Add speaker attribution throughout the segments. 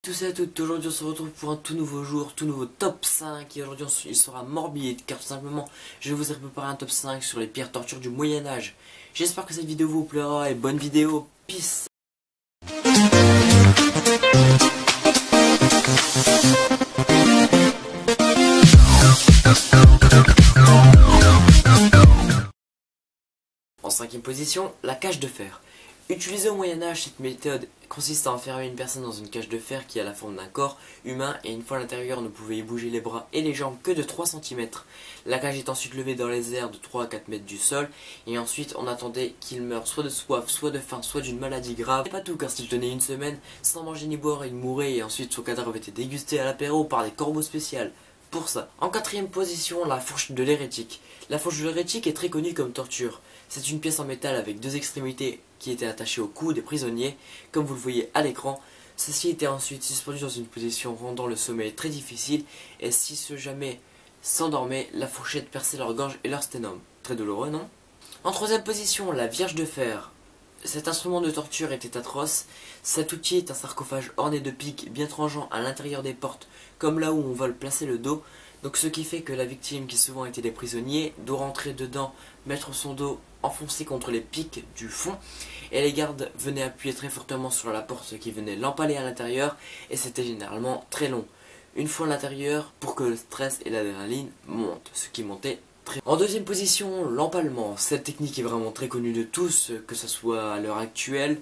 Speaker 1: Tous et à toutes, aujourd'hui on se retrouve pour un tout nouveau jour, tout nouveau top 5 et aujourd'hui il sera morbide car tout simplement je vous ai préparé un top 5 sur les pires tortures du Moyen-Âge. J'espère que cette vidéo vous plaira et bonne vidéo, peace. En cinquième position, la cage de fer. Utilisée au Moyen-Âge, cette méthode consiste à enfermer une personne dans une cage de fer qui a la forme d'un corps humain et une fois à l'intérieur ne pouvait y bouger les bras et les jambes que de 3 cm. La cage est ensuite levée dans les airs de 3 à 4 mètres du sol et ensuite on attendait qu'il meure soit de soif, soit de faim, soit d'une maladie grave. Et pas tout car s'il tenait une semaine sans manger ni boire il mourait et ensuite son cadavre était dégusté à l'apéro par des corbeaux spéciaux. Pour ça. En quatrième position, la fourche de l'hérétique. La fourche de l'hérétique est très connue comme torture. C'est une pièce en métal avec deux extrémités qui étaient attachées au cou des prisonniers, comme vous le voyez à l'écran. Ceci était ensuite suspendu dans une position rendant le sommeil très difficile, et si ce jamais s'endormaient, la fourchette perçait leur gorge et leur sternum. Très douloureux, non? En troisième position, la Vierge de fer. Cet instrument de torture était atroce. Cet outil est un sarcophage orné de pics bien tranchants à l'intérieur des portes, comme là où on va le placer le dos. Donc ce qui fait que la victime, qui souvent était des prisonniers, doit rentrer dedans, mettre son dos enfoncé contre les pics du fond, et les gardes venaient appuyer très fortement sur la porte qui venait l'empaler à l'intérieur, et c'était généralement très long. Une fois à l'intérieur, pour que le stress et l'adrénaline montent, ce qui montait. En deuxième position, l'empalement. Cette technique est vraiment très connue de tous, que ce soit à l'heure actuelle,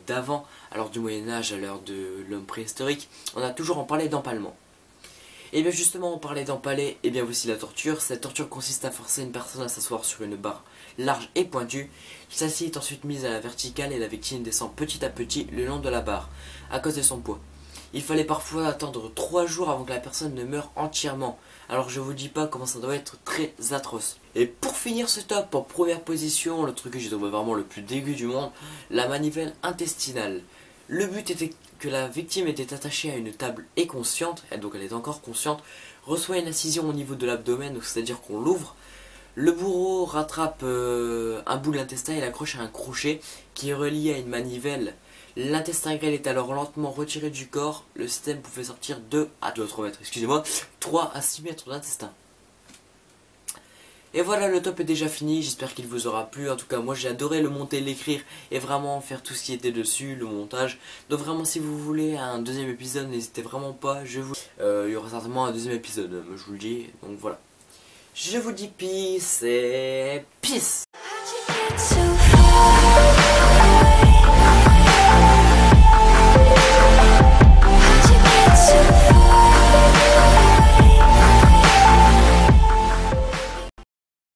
Speaker 1: d'avant, à l'heure du Moyen-Âge, à l'heure de l'homme préhistorique, on a toujours en parlé d'empalement. Et bien justement, on parlait d'empaler, et bien voici la torture. Cette torture consiste à forcer une personne à s'asseoir sur une barre large et pointue. Celle-ci est ensuite mise à la verticale et la victime descend petit à petit le long de la barre, à cause de son poids. Il fallait parfois attendre 3 jours avant que la personne ne meure entièrement. Alors je vous dis pas comment ça doit être très atroce. Et pour finir ce top, en première position, le truc que j'ai trouvé vraiment le plus dégueu du monde, la manivelle intestinale. Le but était que la victime était attachée à une table et consciente, et donc elle est encore consciente, reçoit une incision au niveau de l'abdomen, c'est-à-dire qu'on l'ouvre. Le bourreau rattrape un bout de l'intestin et l'accroche à un crochet qui est relié à une manivelle. L'intestin grêle est alors lentement retiré du corps. Le système pouvait sortir 2 à 3 mètres, excusez-moi, 3 à 6 mètres d'intestin. Et voilà, le top est déjà fini, j'espère qu'il vous aura plu. En tout cas, moi j'ai adoré le monter, l'écrire et vraiment faire tout ce qui était dessus, le montage. Donc vraiment, si vous voulez un deuxième épisode, n'hésitez vraiment pas, il y aura certainement un deuxième épisode, je vous le dis, donc voilà. Je vous dis peace et peace.